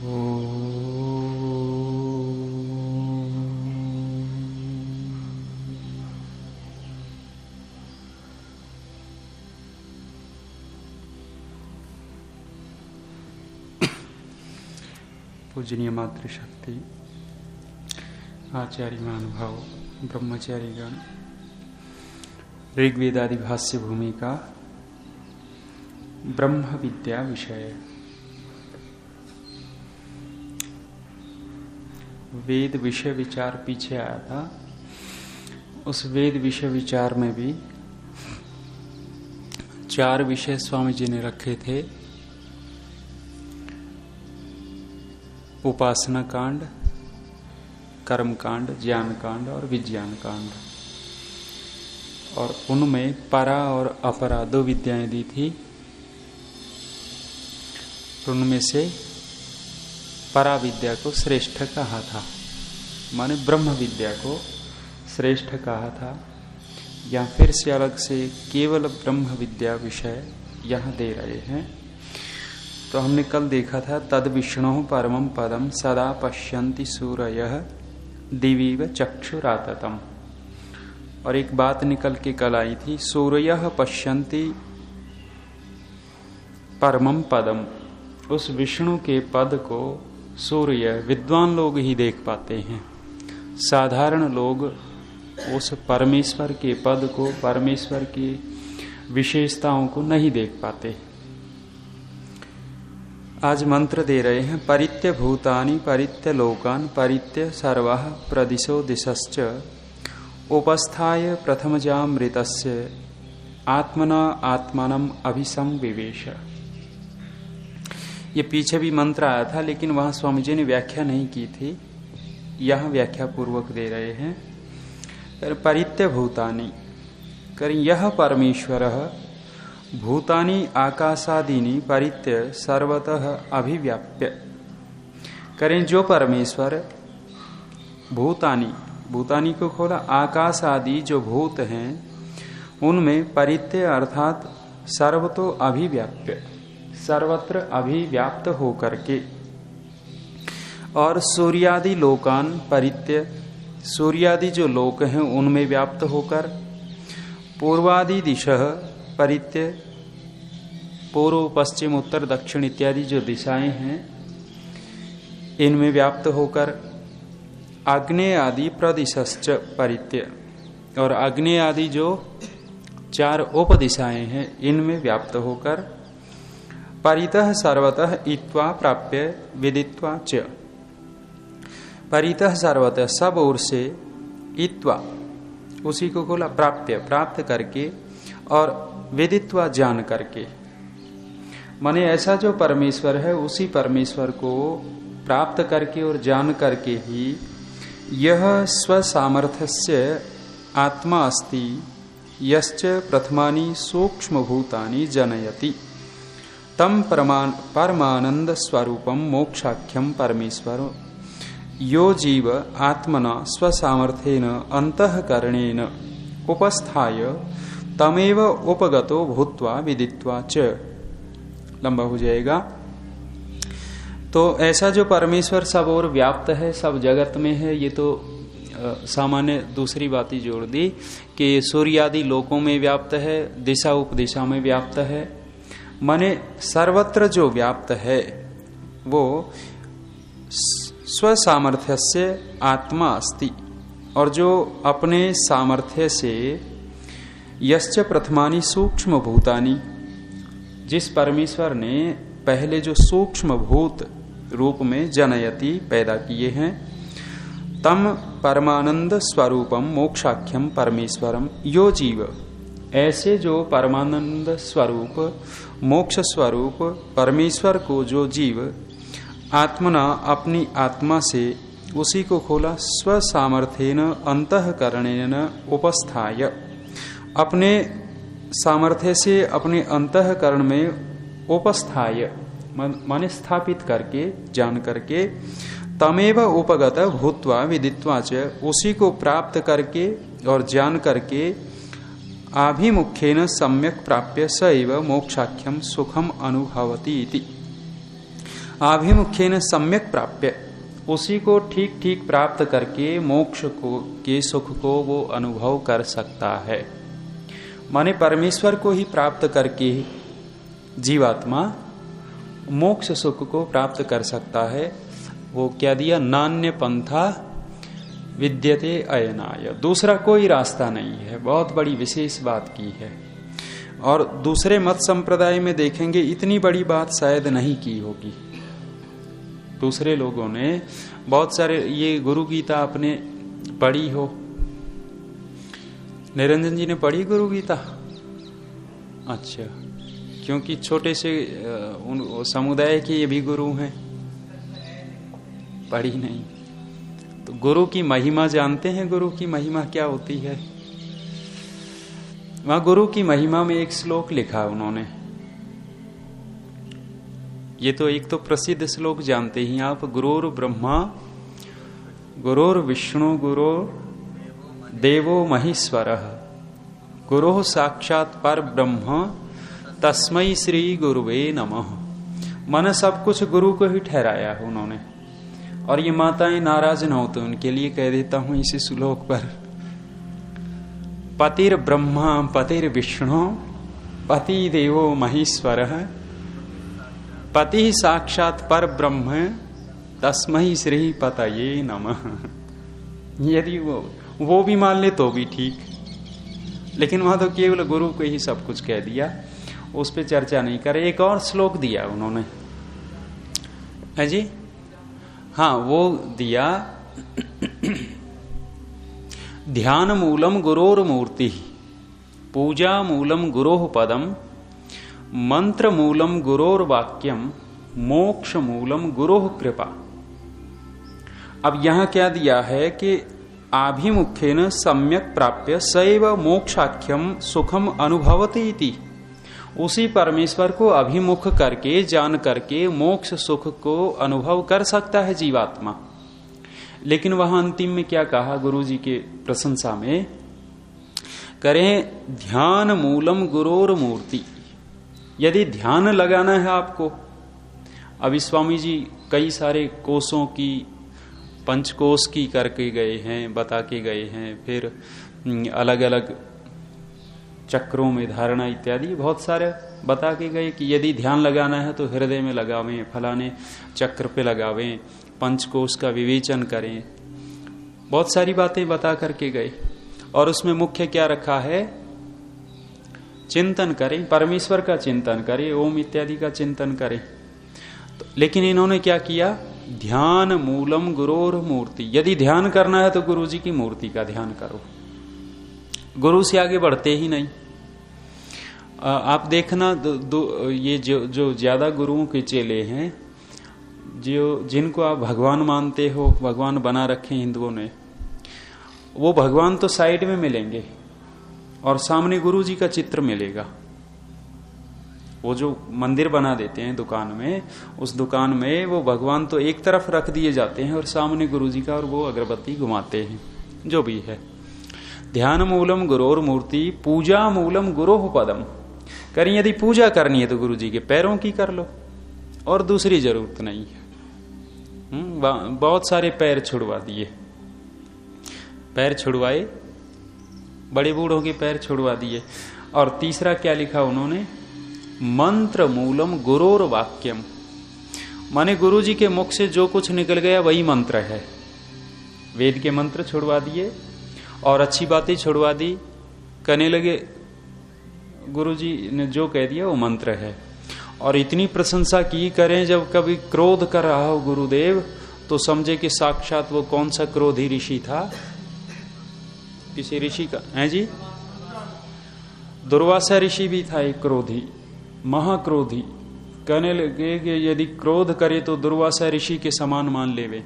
पूजनीय मातृशक्ति आचार्य महानुभाव ब्रह्मचारीगण, ऋग्वेदादि भाष्य भूमिका ब्रह्म विद्या विषय। वेद विषय विचार पीछे आया था। उस वेद विषय विचार में भी 4 विषय स्वामी जी ने रखे थे। उपासना कांड, कर्म कांड, ज्ञान कांड और विज्ञान कांड। और उनमें परा और अपरा 2 विद्याएं दी थी। उनमें से परा विद्या को श्रेष्ठ कहा था, माने ब्रह्म विद्या को श्रेष्ठ कहा था। या फिर से अलग से केवल ब्रह्म विद्या विषय यहां दे रहे हैं। तो हमने कल देखा था, तद विष्णु परमं पदम सदा पश्यन्ति सूरयः दिवीव चक्षुराततम। और एक बात निकल के कल आई थी, सूरयः पश्यन्ति परमं पदम। उस विष्णु के पद को सूर्य विद्वान लोग ही देख पाते हैं। साधारण लोग उस परमेश्वर के पद को, परमेश्वर की विशेषताओं को नहीं देख पाते। आज मंत्र दे रहे हैं, परित्य भूतानि परित्य लोकान परित्य सर्वः प्रदिशो दिशश्च उपस्थाय प्रथमजामृतस्य आत्मना आत्मानम अभिसंविवेश। ये पीछे भी मंत्र आया था, लेकिन वहां स्वामी जी ने व्याख्या नहीं की थी। यहां व्याख्या पूर्वक दे रहे हैं। परित्य भूतानि करें, यह परमेश्वरः भूतानि आकाशादीनि परित्य सर्वतः अभिव्याप्य। करें, जो परमेश्वर भूतानि, भूतानि को खोला, आकाश आदि जो भूत हैं उनमें परित्य अर्थात सर्वतो अभिव्याप्य, सर्वत्र अभिव्याप्त होकर के। और सूर्यादि लोकान परित्य, सूर्यादि जो लोक हैं उनमें व्याप्त होकर। पूर्वादि दिशः परित्य, पूर्व पश्चिम उत्तर दक्षिण इत्यादि जो दिशाएं हैं इनमें व्याप्त होकर। आग्नेय आदि प्रदिशश्च परित्य, और आग्नेय आदि जो 4 उपदिशाएं हैं इनमें व्याप्त होकर। परितः सर्वतः इत्वा प्राप्य विदित्वा च। परितः सर्वतः सब ओर से, इत्वा उसी को खोला, प्राप्य प्राप्त करके, और विदित्वा जान करके। माने ऐसा जो परमेश्वर है उसी परमेश्वर को प्राप्त करके और जान करके ही यह स्वसामर्थ्यस्य आत्मा अस्ति यश्च प्रथमानि सूक्ष्म भूतानि जनयति तम परमानंद स्वरूपम मोक्षाख्यम परमेश्वर यो जीव आत्मना स्वसामर्थ्येन अंतःकरणेन उपस्थाय तमेव उपगतो भूत्वा विदित्वा च। लंबा हो जाएगा। तो ऐसा जो परमेश्वर सब और व्याप्त है, सब जगत में है, ये तो सामान्य दूसरी बात ही जोड़ दी कि सूर्यादि लोकों में व्याप्त है, दिशा उपदिशा में व्याप्त है। माने सर्वत्र जो व्याप्त है वो स्वसामर्थ्य से आत्मा अस्ति, और जो अपने सामर्थ्य से यश्च प्रथमानि सूक्ष्म भूतानि, जिस परमेश्वर ने पहले जो सूक्ष्म भूत रूप में जनयति पैदा किए हैं, तम परमानंद स्वरूपम मोक्षाख्यम परमेश्वरम यो जीव। ऐसे जो परमानंद स्वरूप मोक्ष स्वरूप परमेश्वर को जो जीव आत्मना अपनी आत्मा से, उसी को खोला, स्वसामर्थ्येन अंतःकरणेन उपस्थाय, अपने सामर्थ्य से अपने अंतःकरण में उपस्थाय माने स्थापित करके, जान करके, तमेव उपगत भूत्वा विदित्वा च, उसी को प्राप्त करके और जान करके, आभिमुख्येन सम्यक प्राप्य सैव मोक्षाख्यम सुखम अनुभवति इति। आभिमुख्येन सम्यक प्राप्य, उसी को ठीक ठीक प्राप्त करके मोक्ष को के सुख को वो अनुभव कर सकता है। माने परमेश्वर को ही प्राप्त करके जीवात्मा मोक्ष सुख को प्राप्त कर सकता है। वो क्या दिया, नान्य पंथा विद्यते अयनाय, दूसरा कोई रास्ता नहीं है। बहुत बड़ी विशेष बात की है। और दूसरे मत संप्रदाय में देखेंगे इतनी बड़ी बात शायद नहीं की होगी। दूसरे लोगों ने बहुत सारे, ये गुरु गीता आपने पढ़ी हो, निरंजन जी ने पढ़ी गुरु गीता? अच्छा, क्योंकि छोटे से उन समुदाय के ये भी गुरु हैं, पढ़ी नहीं। तो गुरु की महिमा जानते हैं? गुरु की महिमा क्या होती है? वहां गुरु की महिमा में एक श्लोक लिखा उन्होंने। ये तो एक तो प्रसिद्ध श्लोक जानते ही आप, गुरुर ब्रह्मा गुरुर विष्णु गुरुर देवो महेश्वरः गुरुः साक्षात् पर ब्रह्म तस्मै श्री गुरुवे नमः। मन सब कुछ गुरु को ही ठहराया है उन्होंने। और ये माताएं नाराज न हो तो उनके लिए कह देता हूं इसी श्लोक पर, पतिर ब्रह्मा पतिर विष्णु पति देवो महेश्वरः पति साक्षात् पर ब्रह्म तस्मै श्री पतये नमः। यदि वो भी मान ले तो भी ठीक, लेकिन वहां तो केवल गुरु को ही सब कुछ कह दिया, उस पर चर्चा नहीं करे। एक और श्लोक दिया उन्होंने, है जी, हाँ वो दिया, ध्यान मूलम गुरोर मूर्ति पूजा मूलम गुरोह पदम मंत्र मूलम गुरोर वाक्यम मोक्ष मूलम गुरोह कृपा। अब यहां क्या दिया है कि आभिमुख्येन सम्यक प्राप्य सैव मोक्षाख्यम सुखम अनुभवति इति, उसी परमेश्वर को अभिमुख करके जान करके मोक्ष सुख को अनुभव कर सकता है जीवात्मा। लेकिन वहां अंतिम में क्या कहा गुरु जी के प्रशंसा में, करें ध्यान मूलम गुरोर मूर्ति। यदि ध्यान लगाना है आपको, अभी स्वामी जी कई सारे कोषों की, पंचकोश की करके गए हैं, बता के गए हैं, फिर अलग अलग चक्रों में धारणा इत्यादि बहुत सारे बता के गए कि यदि ध्यान लगाना है तो हृदय में लगावें, फलाने चक्र पे लगावें, पंचकोश का विवेचन करें, बहुत सारी बातें बता करके गए। और उसमें मुख्य क्या रखा है, चिंतन करें, परमेश्वर का चिंतन करें, ओम इत्यादि का चिंतन करें। तो लेकिन इन्होंने क्या किया, ध्यान मूलम गुरोर मूर्ति। यदि ध्यान करना है तो गुरु जी की मूर्ति का ध्यान करो, गुरु से आगे बढ़ते ही नहीं। आप देखना ये जो ज्यादा गुरुओं के चेले हैं, जो जिनको आप भगवान मानते हो, भगवान बना रखे हिंदुओं ने, वो भगवान तो साइड में मिलेंगे और सामने गुरु जी का चित्र मिलेगा। वो जो मंदिर बना देते हैं दुकान में, उस दुकान में वो भगवान तो एक तरफ रख दिए जाते हैं और सामने गुरु जी का, और वो अगरबत्ती घुमाते हैं, जो भी है। ध्यान मूलम गुरोर मूर्ति पूजा मूलम गुरोह पदम। करें यदि पूजा करनी है तो गुरु जी के पैरों की कर लो, और दूसरी जरूरत नहीं है। बहुत सारे पैर छुड़वा दिए, पैर छुड़वाए, बड़े बूढ़ों के पैर छुड़वा दिए। और तीसरा क्या लिखा उन्होंने, मंत्र मूलम गुरोर वाक्यम। माने गुरु जी के मुख से जो कुछ निकल गया वही मंत्र है। वेद के मंत्र छुड़वा दिए और अच्छी बातें छुड़वा दी, कहने लगे गुरु जी ने जो कह दिया वो मंत्र है। और इतनी प्रशंसा की, करें जब कभी क्रोध कर रहा हो गुरुदेव तो समझे कि साक्षात वो कौन सा क्रोधी ऋषि था, किसी ऋषि का है जी, दुर्वासा ऋषि भी था एक क्रोधी, महाक्रोधी। कहने लगे कि यदि क्रोध करे तो दुर्वासा ऋषि के समान मान लेवे,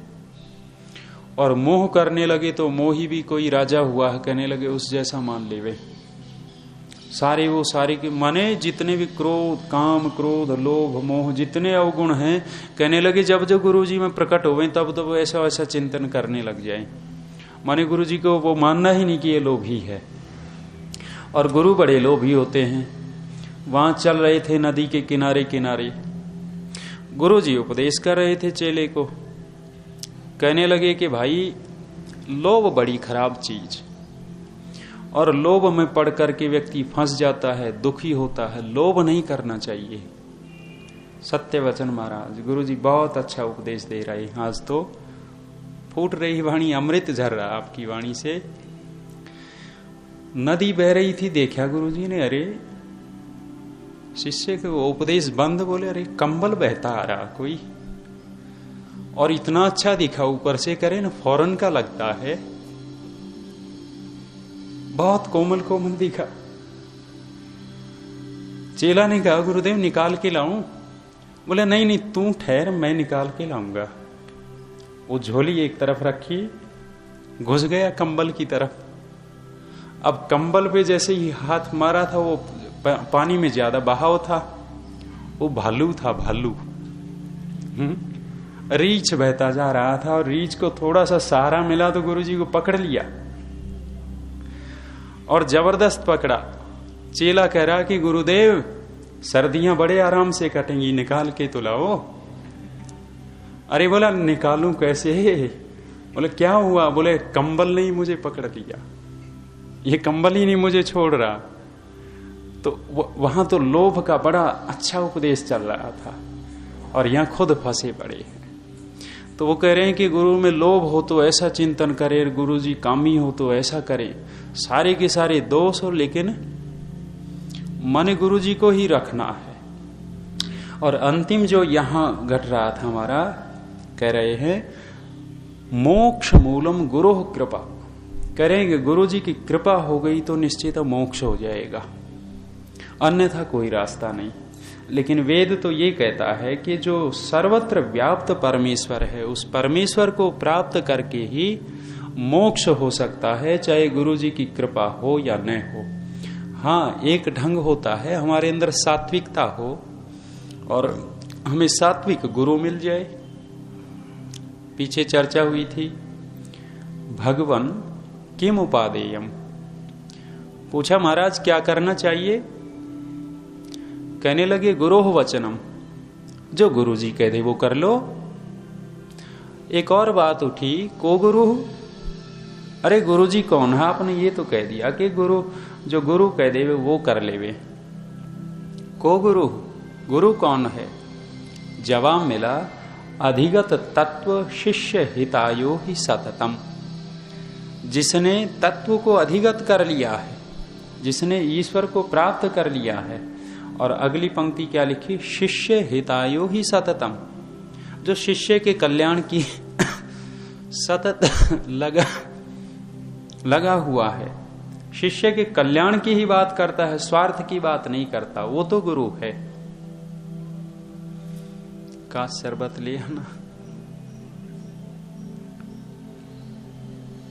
और मोह करने लगे तो मोही भी कोई राजा हुआ है, कहने लगे उस जैसा मान लेवे। सारे वो सारे के माने जितने भी क्रोध, काम, क्रोध, लोभ, मोह, जितने अवगुण हैं, कहने लगे जब जब गुरु जी में प्रकट हुए तब तब वो ऐसा वैसा चिंतन करने लग जाए। माने गुरु जी को वो मानना ही नहीं कि ये लोभी है। और गुरु बड़े लोभी होते हैं। वहां चल रहे थे नदी के किनारे किनारे, गुरुजी उपदेश कर रहे थे चेले को, कहने लगे कि भाई लोभ बड़ी खराब चीज, और लोभ में पड़ करके व्यक्ति फंस जाता है, दुखी होता है। लोभ नहीं करना चाहिए। सत्य वचन महाराज, गुरुजी बहुत अच्छा उपदेश दे रहे हैं। आज तो फूट रही वाणी, अमृत झर रहा आपकी वाणी से। नदी बह रही थी, देखा गुरुजी ने, अरे शिष्य को उपदेश बंद, बोले अरे कंबल बहता आ रहा कोई, और इतना अच्छा दिखा, ऊपर से करे ना फौरन का लगता है, बहुत कोमल कोमल दिखा। चेला ने कहा गुरुदेव निकाल के लाऊं? बोले नहीं नहीं तू ठहर, मैं निकाल के लाऊंगा। वो झोली एक तरफ रखी, घुस गया कंबल की तरफ। अब कंबल पे जैसे ही हाथ मारा था, वो पानी में ज्यादा बहाव था, वो भालू था, भालू। रीछ बहता जा रहा था, और रीछ को थोड़ा सा सहारा मिला तो गुरुजी को पकड़ लिया, और जबरदस्त पकड़ा। चेला कह रहा कि गुरुदेव सर्दियां बड़े आराम से कटेंगी, निकाल के तो लाओ। अरे बोला निकालूं कैसे? बोले क्या हुआ? बोले कंबल नहीं मुझे पकड़ लिया, ये कंबल ही नहीं मुझे छोड़ रहा। तो वहां तो लोभ का बड़ा अच्छा उपदेश चल रहा था, और यहां खुद फंसे पड़े हैं। तो वो कह रहे हैं कि गुरु में लोभ हो तो ऐसा चिंतन करे, गुरु जी कामी हो तो ऐसा करे, सारे के सारे दोष हो, लेकिन मन गुरु जी को ही रखना है। और अंतिम जो यहां घट रहा था हमारा, कह रहे हैं मोक्ष मूलम गुरु कृपा। कह रहे हैं कि गुरु जी की कृपा हो गई तो निश्चित मोक्ष हो जाएगा, अन्यथा कोई रास्ता नहीं। लेकिन वेद तो ये कहता है कि जो सर्वत्र व्याप्त परमेश्वर है, उस परमेश्वर को प्राप्त करके ही मोक्ष हो सकता है, चाहे गुरु जी की कृपा हो या न हो। हाँ, एक ढंग होता है हमारे अंदर सात्विकता हो और हमें सात्विक गुरु मिल जाए। पीछे चर्चा हुई थी, भगवन किम उपादेयम। पूछा महाराज क्या करना चाहिए? कहने लगे गुरोह वचनम, जो गुरु जी कह दे वो कर लो। एक और बात उठी, को गुरु? अरे गुरु जी कौन है? आपने ये तो कह दिया कि गुरु, जो गुरु कह दे वो कर लेवे। को गुरु? गुरु कौन है? जवाब मिला, अधिगत तत्व शिष्य हितायो ही सततम। जिसने तत्व को अधिगत कर लिया है, जिसने ईश्वर को प्राप्त कर लिया है। और अगली पंक्ति क्या लिखी? शिष्य हितायो ही सततम। जो शिष्य के कल्याण की सतत लगा हुआ है, शिष्य के कल्याण की ही बात करता है, स्वार्थ की बात नहीं करता, वो तो गुरु है। का शरबत ले आना।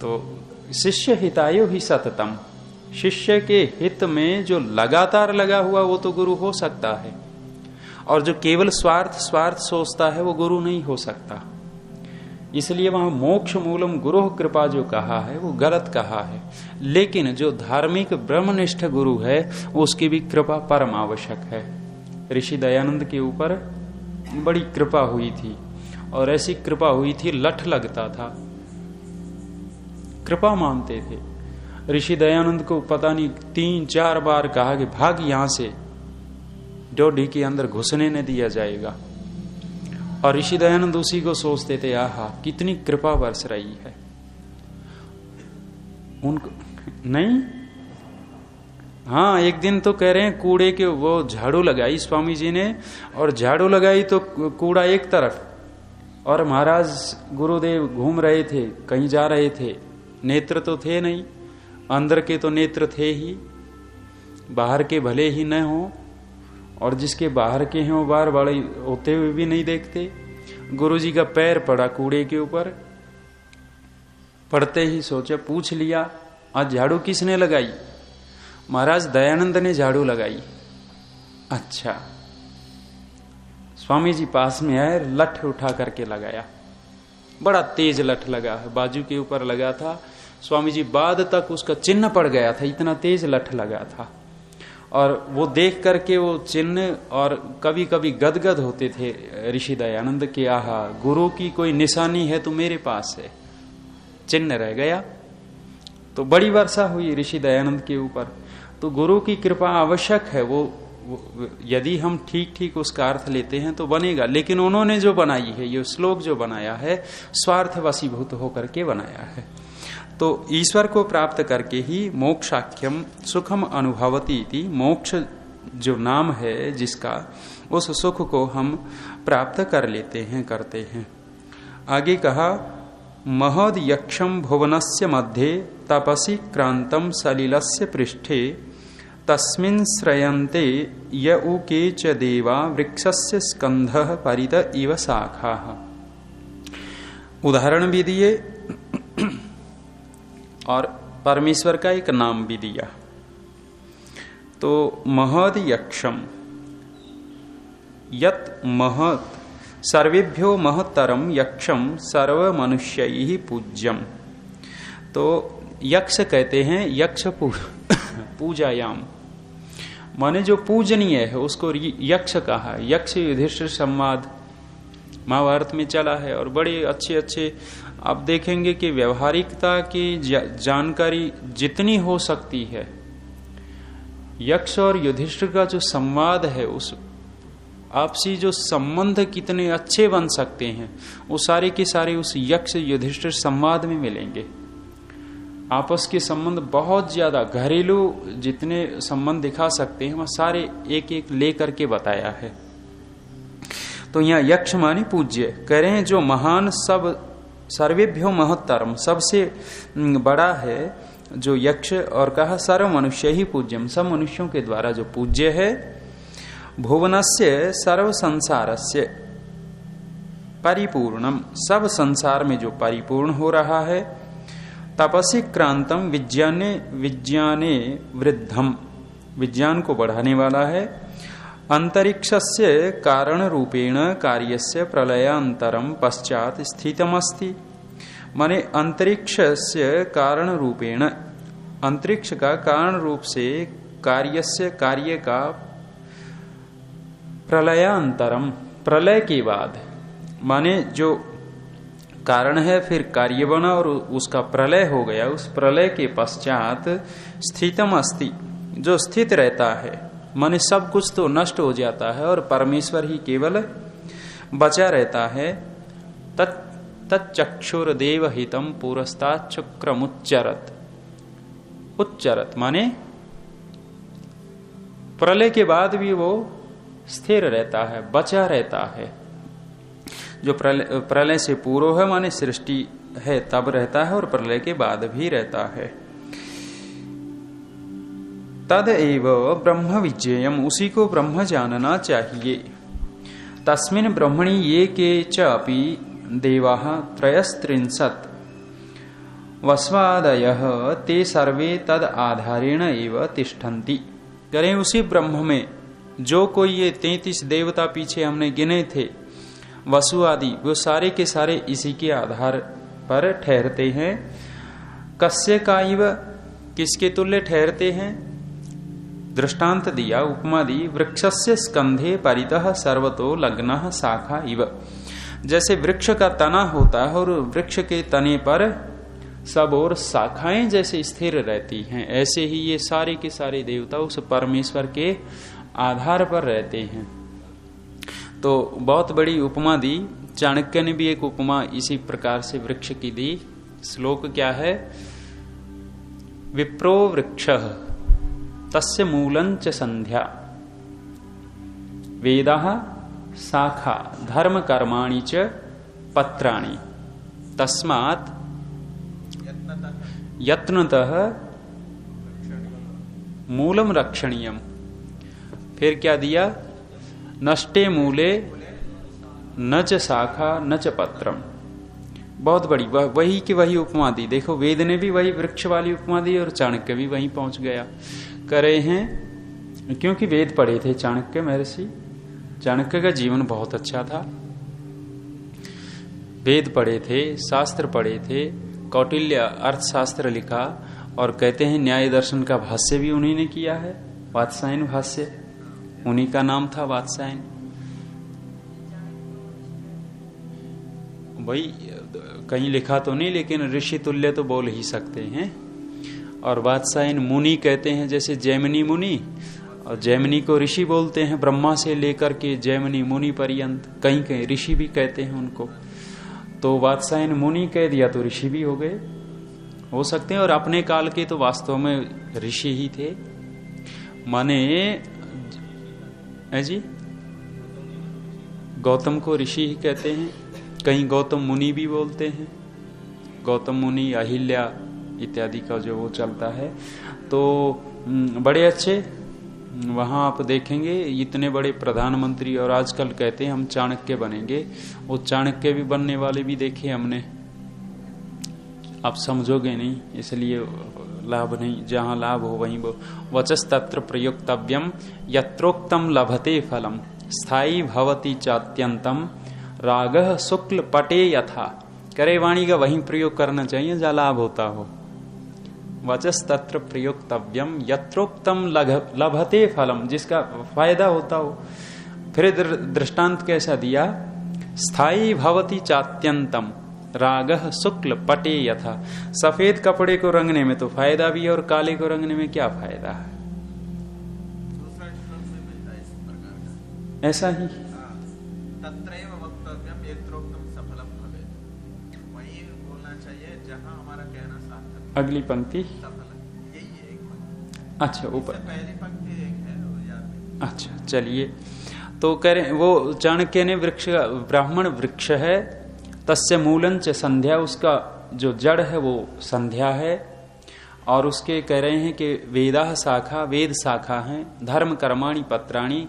तो शिष्य हितायो ही सततम, शिष्य के हित में जो लगातार लगा हुआ वो तो गुरु हो सकता है, और जो केवल स्वार्थ सोचता है वो गुरु नहीं हो सकता। इसलिए वहां मोक्ष मूलम गुरु कृपा जो कहा है वो गलत कहा है। लेकिन जो धार्मिक ब्रह्मनिष्ठ गुरु है उसकी भी कृपा परम आवश्यक है। ऋषि दयानंद के ऊपर बड़ी कृपा हुई थी, और ऐसी कृपा हुई थी लठ लगता था, कृपा मानते थे। ऋषि दयानंद को पता नहीं 3-4 बार कहा कि भाग यहां से, डोडी के अंदर घुसने न दिया जाएगा। और ऋषि दयानंद उसी को सोचते थे, आहा कितनी कृपा बरस रही है उनको। नहीं, हाँ, एक दिन तो कह रहे हैं कूड़े के वो झाड़ू लगाई स्वामी जी ने, और झाड़ू लगाई तो कूड़ा एक तरफ, और महाराज गुरुदेव घूम रहे थे, कहीं जा रहे थे, नेत्र तो थे नहीं, अंदर के तो नेत्र थे ही, बाहर के भले ही न हो, और जिसके बाहर के हैं वो बाहर बड़े होते हुए भी नहीं देखते। गुरुजी का पैर पड़ा कूड़े के ऊपर, पड़ते ही सोचा, पूछ लिया आज झाड़ू किसने लगाई? महाराज दयानंद ने झाड़ू लगाई। अच्छा। स्वामी जी पास में आए, लठ उठा करके लगाया, बड़ा तेज लठ लगा है, बाजू के ऊपर लगा था। स्वामी जी बाद तक उसका चिन्ह पड़ गया था, इतना तेज लठ लगा था। और वो देख करके वो चिन्ह और कभी कभी गदगद होते थे ऋषि दयानंद के, आहा गुरु की कोई निशानी है तो मेरे पास है, चिन्ह रह गया। तो बड़ी वर्षा हुई ऋषि दयानंद के ऊपर। तो गुरु की कृपा आवश्यक है, वो यदि हम ठीक ठीक उसका अर्थ लेते हैं तो बनेगा। लेकिन उन्होंने जो बनाई है, ये श्लोक जो बनाया है, स्वार्थ वशीभूत होकर के बनाया है। तो ईश्वर को प्राप्त करके ही मोक्षाख्यम सुखम अनुभवती इति, मोक्ष जो नाम है जिसका, उस सुख को हम प्राप्त कर लेते हैं, करते हैं। आगे कहा, महद यक्षम भुवनस्य मध्ये तपसि क्रांतम सलिलस्य पृष्ठे तस्मिन् श्रयन्ते य उके च देवा वृक्षस्य स्कंधः परित इव शाखाः। उदाहरण भी दिए और परमेश्वर का एक नाम भी दिया। तो महद यक्षम, यत महत सर्वेभ्यो महत्तरम यक्षम सर्व मनुष्यैः पूज्यम। तो यक्ष कहते हैं, यक्ष पूजायाम, माने जो पूजनीय है उसको यक्ष कहा। यक्ष युधिष्ठिर संवाद महाभारत में चला है और बड़े अच्छे अच्छे आप देखेंगे कि व्यवहारिकता की जानकारी जितनी हो सकती है, यक्ष और युधिष्ठिर का जो संवाद है, उस आपसी जो संबंध कितने अच्छे बन सकते हैं, वो सारे के सारे उस यक्ष युधिष्ठिर संवाद में मिलेंगे। आपस के संबंध बहुत ज्यादा, घरेलू जितने संबंध दिखा सकते हैं वह सारे एक एक लेकर के बताया है। तो यहाँ यक्ष माने पूज्य, कह रहे हैं जो महान, सब सर्वेभ्यो महत्तरम, सबसे बड़ा है जो यक्ष, और कहा सर्व मनुष्य ही पूज्यम, सब मनुष्यों के द्वारा जो पूज्य है। भुवनस्य सर्व संसारस्य परिपूर्णम, सब संसार में जो परिपूर्ण हो रहा है। तपसि क्रांतम विज्ञाने वृद्धम, विज्ञान को बढ़ाने वाला है। अंतरिक्षस्य कारण रूपेण कार्यस्य प्रलयांतरम पश्चात स्थितमस्ति, माने अंतरिक्षस्य कारण रूपेण, अंतरिक्ष का कारण रूप से कार्यस्य, कार्य का प्रलयांतरम, प्रलय के बाद, माने जो कारण है फिर कार्य बना और उसका प्रलय हो गया, उस प्रलय के पश्चात स्थितम अस्ति, जो स्थित रहता है, माने सब कुछ तो नष्ट हो जाता है और परमेश्वर ही केवल बचा रहता है। तच्चक्षुर देव हितम पुरस्तात् शुक्रमुच्चरत, उच्चरत माने प्रलय के बाद भी वो स्थिर रहता है, बचा रहता है। जो प्रलय से पूर्व है माने सृष्टि है तब रहता है और प्रलय के बाद भी रहता है। तद एव ब्रह्म विज्ञेयम, उसी को ब्रह्म जानना चाहिए। तस्मिन् ब्रह्मणि ये के च अपि देवाः त्रयस्त्रिंशत् वस्वादयः ते सर्वे तद आधारेण एव तिष्ठन्ति। करें उसी ब्रह्म में जो कोई ये 33 देवता पीछे हमने गिने थे, वसु आदि, वो सारे के सारे इसी के आधार पर ठहरते हैं। कस्य काइव, किसके तुल्य ठहरते हैं? दृष्टांत दिया, उपमा दी, वृक्षस्य स्कंधे परितः सर्वतो लग्नः शाखा इव, जैसे वृक्ष का तना होता है और वृक्ष के तने पर सब और शाखाएं जैसे स्थिर रहती हैं, ऐसे ही ये सारे के सारे देवता उस परमेश्वर के आधार पर रहते हैं। तो बहुत बड़ी उपमा दी। चाणक्य ने भी एक उपमा इसी प्रकार से वृक्ष की दी। श्लोक क्या है? विप्रो वृक्षः तस्य मूलञ्च संध्या वेदाः शाखा धर्म कर्माणि च पत्राणि तस्मात् यत्नतः मूलम रक्षणीयम। फिर क्या दिया? नष्टे मूले न च शाखा न च पत्रम। बहुत बड़ी वही की वही उपमा दी। देखो वेद ने भी वही वृक्ष वाली उपमा दी और चाणक्य भी वहीं पहुंच गया। करे हैं क्योंकि वेद पढ़े थे चाणक्य महर्षि। चाणक्य का जीवन बहुत अच्छा था। वेद पढ़े थे, शास्त्र पढ़े थे, कौटिल्य अर्थशास्त्र लिखा और कहते हैं न्याय दर्शन का भाष्य भी उन्हीं ने किया है। वात्सायन भाष्य, उन्हीं का नाम था वात्सायन। भाई कहीं लिखा तो नहीं, लेकिन ऋषि तुल्य तो बोल ही सकते हैं। और वात्सायन मुनि कहते हैं, जैसे जैमिनी मुनि, और जैमिनी को ऋषि बोलते हैं, ब्रह्मा से लेकर के जैमिनी मुनि पर्यंत, कहीं कहीं ऋषि भी कहते हैं उनको। तो वात्सायन मुनि कह दिया तो ऋषि भी हो गए, हो सकते हैं। और अपने काल के तो वास्तव में ऋषि ही थे, माने जी गौतम को ऋषि ही कहते हैं, कहीं गौतम मुनि भी बोलते हैं, गौतम मुनि, अहिल्या इत्यादि का जो वो चलता है। तो बड़े अच्छे, वहां आप देखेंगे इतने बड़े प्रधानमंत्री, और आजकल कहते हैं हम चाणक्य बनेंगे, वो चाणक्य भी बनने वाले भी देखे हमने। आप समझोगे नहीं, इसलिए लाभ नहीं, जहां लाभ हो वहीं वो। वचस तत्र प्रयुक्तव्यम यत्रोक्तम लभते फलम स्थायी भवति चात्यंतम रागः शुक्ल पटे यथा। करे वाणी का वहीं प्रयोग करना चाहिए जहां लाभ होता हो। वचस तत्र प्रयुक्तव्यम यत्रोक्तम लभते फलम, जिसका फायदा होता हो। फिर दृष्टांत कैसा दिया, स्थायी भवति चात्यंतम रागः शुक्ल पटे यथा। सफेद कपड़े को रंगने में तो फायदा भी है, और काले को रंगने में क्या फायदा है। दूसरा श्लोक में मिलता है इस प्रकार का, ऐसा ही तत्रैव वक्तव्यम यत्रोक्तम सफलम भवेत्, वही बोलना चाहिए जहां हमारा कहना सार्थक। अगली पंक्ति सफल, यही है एक पंक्ति। अच्छा, ऊपर पहली पंक्ति एक है, वो याद नहीं। अच्छा चलिए, तो कह रहे वो चाणक्य ने वृक्ष, ब्राह्मण वृक्ष है, तस्य मूलंच संध्या, उसका जो जड़ है वो संध्या है। और उसके कह रहे हैं कि वेदा शाखा, वेद शाखा है, धर्म कर्माणि पत्राणि,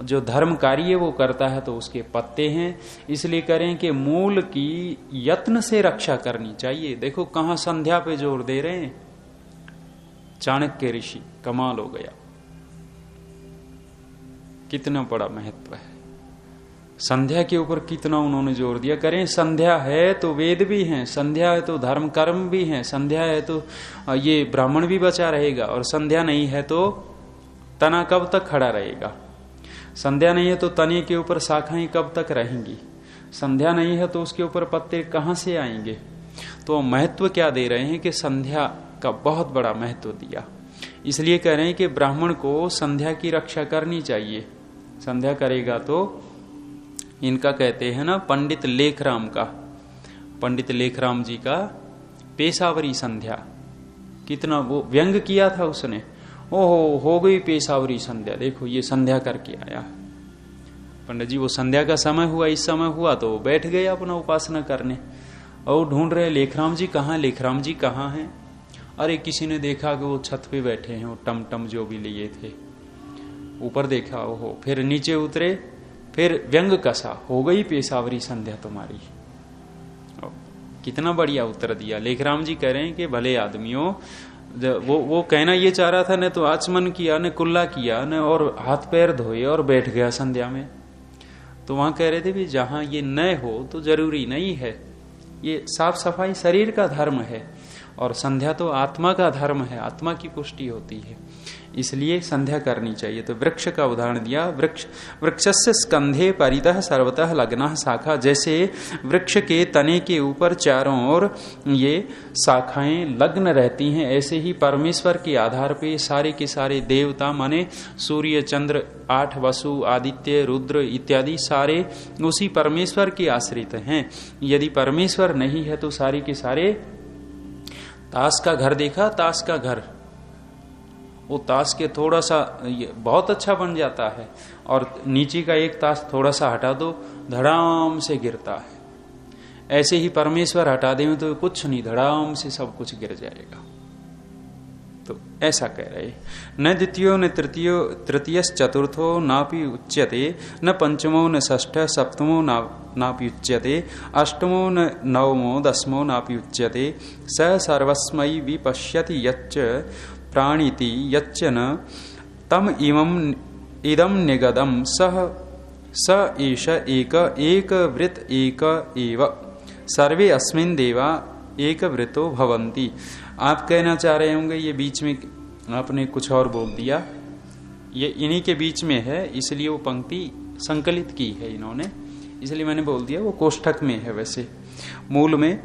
जो धर्म कार्य वो करता है तो उसके पत्ते हैं। इसलिए कह रहे हैं कि मूल की यत्न से रक्षा करनी चाहिए। देखो कहां संध्या पे जोर दे रहे हैं चाणक्य ऋषि, कमाल हो गया, कितना बड़ा महत्व है संध्या के ऊपर, कितना उन्होंने जोर दिया। करें संध्या है तो वेद भी हैं, संध्या है तो धर्म कर्म भी हैं, संध्या है तो ये ब्राह्मण भी बचा रहेगा, और संध्या नहीं है तो तना कब तक खड़ा रहेगा, संध्या नहीं है तो तने के ऊपर शाखाएं कब तक रहेंगी, संध्या नहीं है तो उसके ऊपर पत्ते कहां से आएंगे। तो महत्व क्या दे रहे हैं कि संध्या का बहुत बड़ा महत्व दिया। इसलिए कह रहे हैं कि ब्राह्मण को संध्या की रक्षा करनी चाहिए। संध्या करेगा तो, इनका कहते हैं ना पंडित लेखराम का, पंडित लेखराम जी का पेशावरी संध्या, कितना वो व्यंग किया था उसने। ओहो, हो गई पेशावरी संध्या, देखो ये संध्या करके आया पंडित जी। वो संध्या का समय हुआ, इस समय हुआ तो बैठ गए अपना उपासना करने, और ढूंढ रहे लेखराम जी कहाँ, लेखराम जी कहाँ हैं। अरे किसी ने देखा कि वो छत पे बैठे हैं, वो टमटम जो भी लिए थे, ऊपर देखा, ओहो, फिर नीचे उतरे, फिर व्यंग कसा, हो गई पेशावरी संध्या तुम्हारी। कितना बढ़िया उत्तर दिया। लेखराम जी कह रहे हैं कि भले आदमियों, वो कहना ये चाह रहा था, न तो आचमन किया, न कुल्ला किया, न और हाथ पैर धोए और बैठ गया संध्या में। तो वहां कह रहे थे भी जहां ये न हो तो जरूरी नहीं है, ये साफ सफाई शरीर का धर्म है, और संध्या तो आत्मा का धर्म है, आत्मा की पुष्टि होती है, इसलिए संध्या करनी चाहिए। तो वृक्ष का उदाहरण दिया, वृक्षस्य स्कंधे परितः सर्वतः लग्नः शाखा, जैसे वृक्ष के तने के ऊपर चारों ओर ये शाखाएं लग्न रहती हैं, ऐसे ही परमेश्वर के आधार पे सारे के सारे देवता, माने सूर्य चंद्र 8 वसु आदित्य रुद्र इत्यादि सारे उसी परमेश्वर के आश्रित हैं। यदि परमेश्वर नहीं है तो सारे के सारे, ताश का घर देखा, ताश का घर, वो ताश के थोड़ा सा बहुत अच्छा बन जाता है, और नीचे का एक ताश थोड़ा सा हटा दो, धड़ाम से गिरता है। ऐसे ही परमेश्वर हटा दें तो कुछ नहीं, धड़ाम से सब कुछ गिर जाएगा। तो ऐसा कह रहे, न द्वितीयो न तृतीयो तृतीय चतुर्थो नापि उच्यते, न पंचमो न षष्ठ सप्तमो नापि उच्यते, अष्टमो न नवमो दसमो नापि उच्यते, स सर्वस्मै विपश्यति यच्च प्राणिति यच्च न तम इदम निगदम स एष एक वृत एक एव सर्वे अस्मिन् देवा एक वृतो भवन्ति। आप कहना चाह रहे होंगे ये बीच में आपने कुछ और बोल दिया, ये इन्हीं के बीच में है, इसलिए वो पंक्ति संकलित की है इन्होंने, इसलिए मैंने बोल दिया वो कोष्ठक में है। वैसे मूल में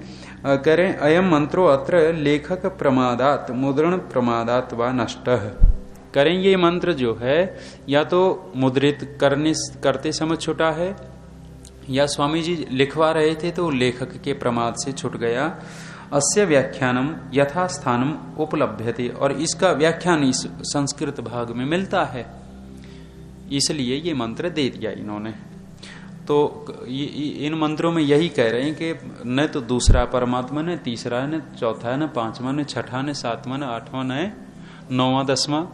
करें अयम मंत्रो अत्र लेखक प्रमादात मुद्रण प्रमादात व नष्ट। करें ये मंत्र जो है या तो मुद्रित करते समय छूटा है, या स्वामी जी लिखवा रहे थे तो लेखक के प्रमाद से छूट गया। अस्य व्याख्यानम यथास्थानम उपलभ्यते, और इसका व्याख्यान इस संस्कृत भाग में मिलता है, इसलिए ये मंत्र दे दिया इन्होंने। तो इन मंत्रों में यही कह रहे हैं कि न तो दूसरा परमात्मा, न तीसरा, न चौथा, न पांचवा, न छठा, न सातवां, न आठवां, न नौवां, दसवां,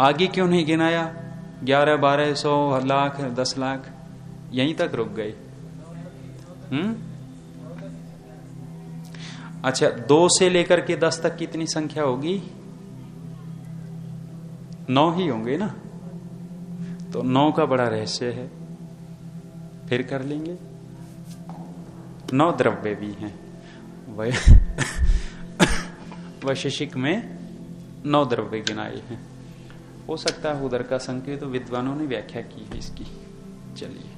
आगे क्यों नहीं गिनाया? 11, 12, 100, लाख, 10 लाख, यहीं तक रुक गए। अच्छा, 2 से लेकर के 10 तक कितनी संख्या होगी? 9 ही होंगे ना। तो 9 का बड़ा रहस्य है, फिर कर लेंगे। 9 द्रव्य भी हैं, वैशेषिक में 9 द्रव्य गिनाए हैं। हो सकता है उधर का संकेत तो विद्वानों ने व्याख्या की है इसकी। चलिए,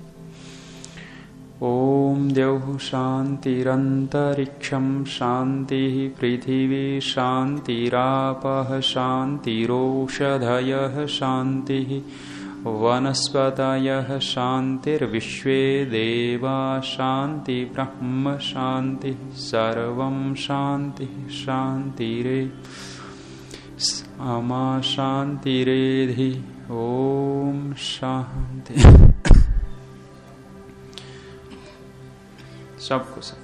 ओम द्यौः शांतिरंतरिक्षं शांतिः पृथिवी शांतिरापः शांतिरोषधयः शांतिः वनस्पतयः शांतिर्विश्वे देवा शांति ब्रह्म शांति सर्वं शांति शांतिरे सामा शांतिरेधि। ओम शांति। सबको सब